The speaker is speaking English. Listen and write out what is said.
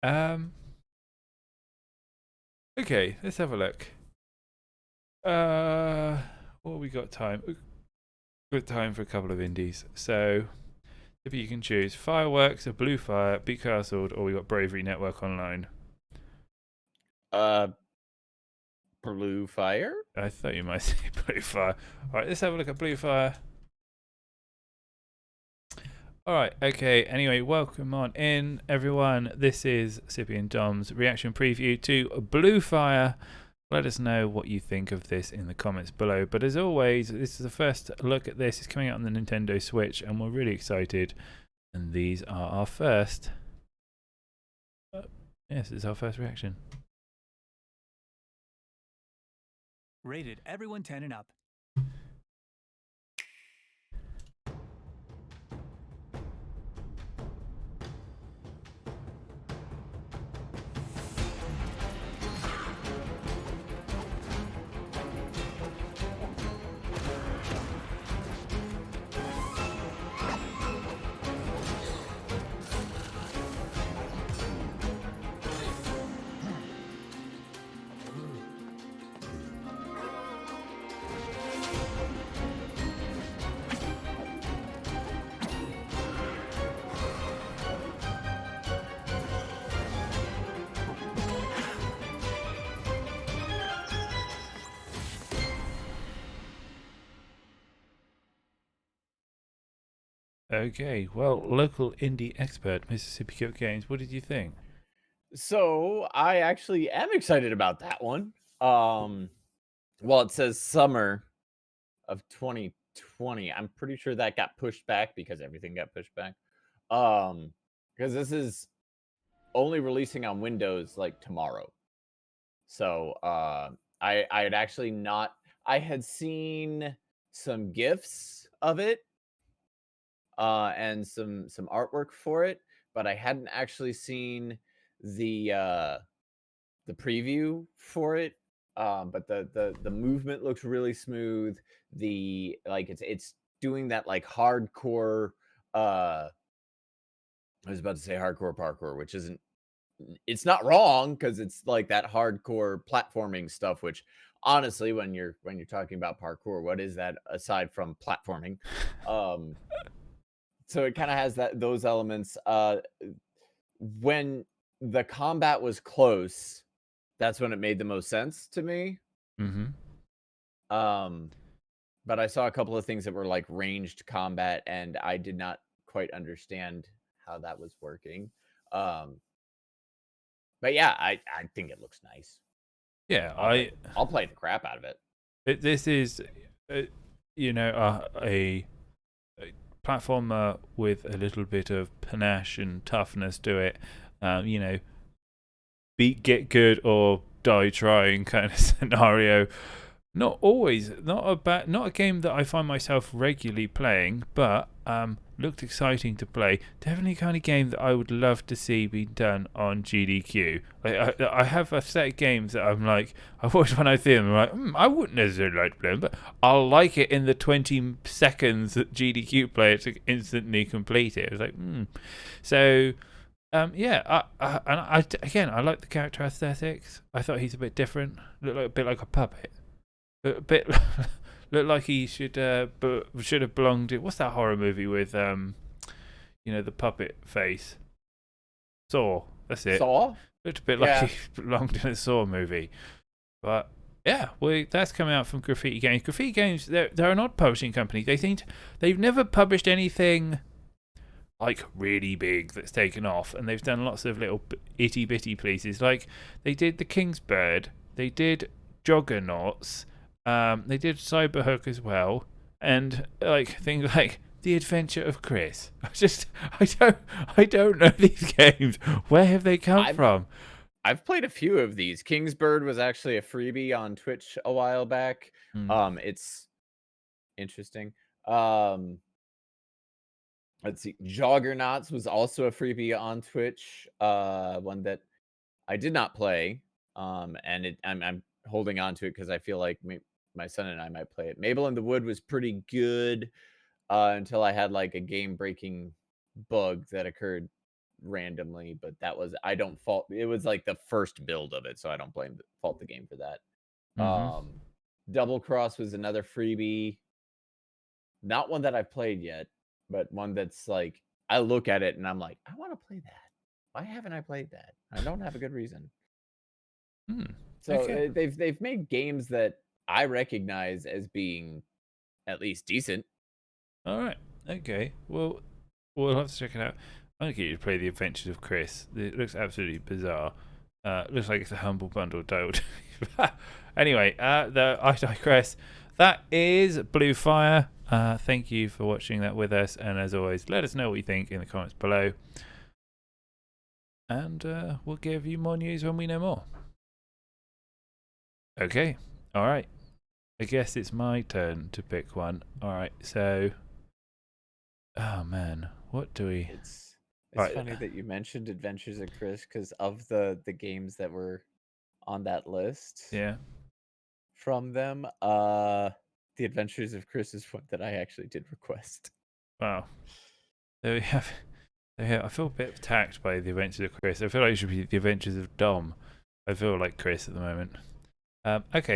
Um. Okay, let's have a look. What have we got time? Good time for a couple of indies. So, if you can choose Fireworks, a Blue Fire, Be Castled, or we got Bravery Network Online. Uh, Blue Fire. I thought you might say Blue Fire. All right, let's have a look at Blue Fire. All right, okay. Anyway, welcome on in, everyone. This is Sippy and Dom's reaction preview to Blue Fire. Let us know what you think of this in the comments below. But as always, this is the first look at this. It's coming out on the Nintendo Switch, and we're really excited. And these are our first. Yes, this is our first reaction. Rated everyone 10 and up. Okay, well, local indie expert, Mississippi Cook Games, what did you think? So I actually am excited about that one. Well, it says summer of 2020. I'm pretty sure that got pushed back because everything got pushed back. Because this is only releasing on Windows like tomorrow. So I had actually not. I had seen some gifs of it and some artwork for it, but I hadn't actually seen the the preview for it. But the movement looks really smooth. The like it's doing that like hardcore. I was about to say hardcore parkour, which isn't. It's not wrong because it's like that hardcore platforming stuff. Which honestly, when you're talking about parkour, what is that aside from platforming? Um, so it kind of has those elements. When the combat was close, that's when it made the most sense to me. Mm-hmm. Um, but I saw a couple of things that were like ranged combat, and I did not quite understand how that was working. Um, but yeah, I think it looks nice. Yeah, I'll play the crap out of it. this is, uh, a platformer with a little bit of panache and toughness to it. Beat, get good, or die trying kind of scenario. Not always, not a game that I find myself regularly playing, but looked exciting to play. Definitely kind of game that I would love to see be done on GDQ. I have a set of games that I'm like, I watch when I see them, I'm like, I wouldn't necessarily like to play them, but I'll like it in the 20 seconds that GDQ play it to instantly complete it. It's like, So, yeah, again, I like the character aesthetics. I thought he's a bit different, looked like a bit like a puppet. A bit looked like he should have belonged to, what's that horror movie with the puppet face? Saw. That's it. Saw? Looked a bit like Yeah. he belonged in a Saw movie. But yeah, that's coming out from Graffiti Games. Graffiti Games, they're an odd publishing company. They've never published anything like really big that's taken off, and they've done lots of little itty bitty pieces. Like they did The King's Bird, they did Joggernauts, they did Cyberhook as well, and like things like The Adventure of Chris. I don't know these games. Where have they come from? I've played a few of these. Kingsbird was actually a freebie on Twitch a while back. It's interesting. Let's see. Joggernauts was also a freebie on Twitch. One that I did not play. And I'm holding on to it because I feel like my son and I might play it. Mabel in the Wood was pretty good until I had like a game breaking bug that occurred randomly, but that was I don't fault. It was like the first build of it, so I don't fault the game for that. Double Cross was another freebie. Not one that I've played yet, but one that's like I look at it and I'm like, I want to play that. Why haven't I played that? I don't have a good reason. So Okay. they've made games that I recognize as being at least decent. All right. Okay. Well, we'll have to check it out. I'm gonna get you to play The Adventures of Chris. It looks absolutely bizarre. Looks like it's a humble bundle deal. Anyway, I digress. That is Blue Fire. Thank you for watching that with us, and as always, let us know what you think in the comments below. And we'll give you more news when we know more. Okay. All right. I guess it's my turn to pick one. All right. So, oh man, what do we? It's Right. funny that you mentioned Adventures of Chris because of the games that were on that list. Yeah. From them, The Adventures of Chris is one that I actually did request. Wow. There we have. I feel a bit attacked by The Adventures of Chris. I feel like it should be The Adventures of Dom. I feel like Chris at the moment. Okay.